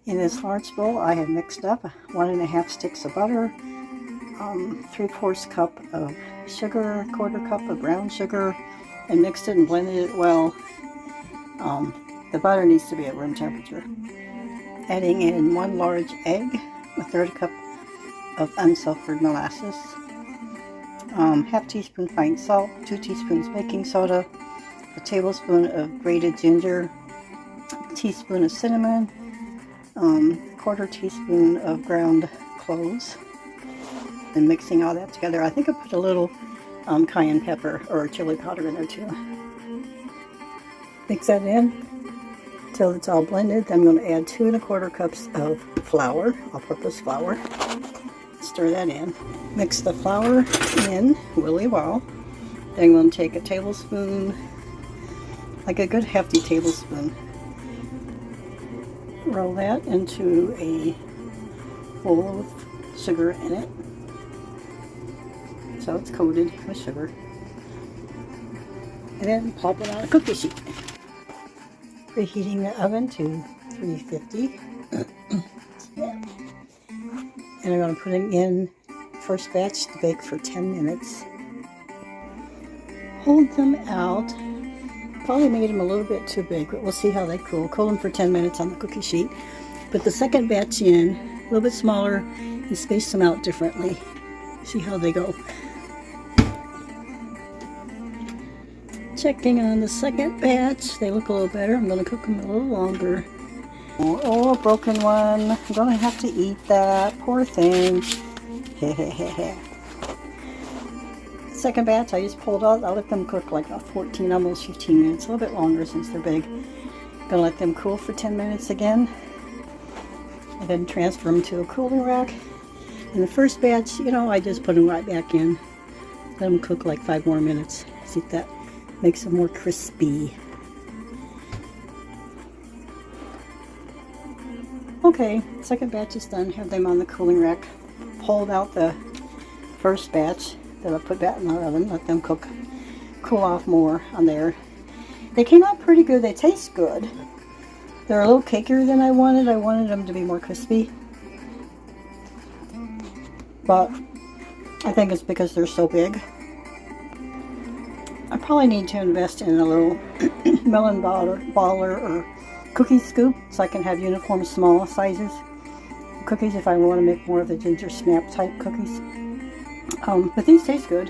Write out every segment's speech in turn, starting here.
In this large bowl, I have mixed up 1½ sticks of butter, 3/4 cup of sugar, 1/4 cup of brown sugar, and mixed it and blended it well. The butter needs to be at room temperature. Adding in 1 large egg, 1/3 cup of unsulfured molasses, 1/2 teaspoon fine salt, 2 teaspoons baking soda, a tablespoon of grated ginger, a teaspoon of cinnamon, 1/4 teaspoon of ground cloves, and mixing all that together. I think I put a little cayenne pepper or chili powder in there too. Mix that in until it's all blended. Then I'm going to add 2 1/4 cups of flour, all-purpose flour. Stir that in. Mix the flour in really well. Then I'm going to take a tablespoon, like a good hefty tablespoon, roll that into a bowl with sugar in it, so it's coated with sugar, and then plop it on a cookie sheet. Preheating the oven to 350. And I'm going to put it in first batch to bake for 10 minutes. Hold them out. Probably made them a little bit too big, but we'll see how they cool. Cool them for 10 minutes on the cookie sheet. Put the second batch in, a little bit smaller, and space them out differently. See how they go. Checking on the second batch. They look a little better. I'm going to cook them a little longer. Oh, a broken one. I'm going to have to eat that. Poor thing. Second batch, I just pulled out. I'll let them cook like 14, almost 15 minutes. A little bit longer since they're big. I'm going to let them cool for 10 minutes again. And then transfer them to a cooling rack. And the first batch, I just put them right back in. Let them cook like 5 more minutes. See if that makes them more crispy. Okay, second batch is done. Have them on the cooling rack. Pulled out the first batch that I put back in the oven. Let them cool off more on there. They came out pretty good. They taste good. They're a little cakier than I wanted. I wanted them to be more crispy. But I think it's because they're so big. I probably need to invest in a little melon baller or cookie scoop so I can have uniform small sizes cookies if I want to make more of the ginger snap type cookies. But these taste good.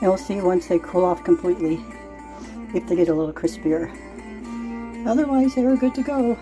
And we'll see once they cool off completely if they get a little crispier. Otherwise, they're good to go.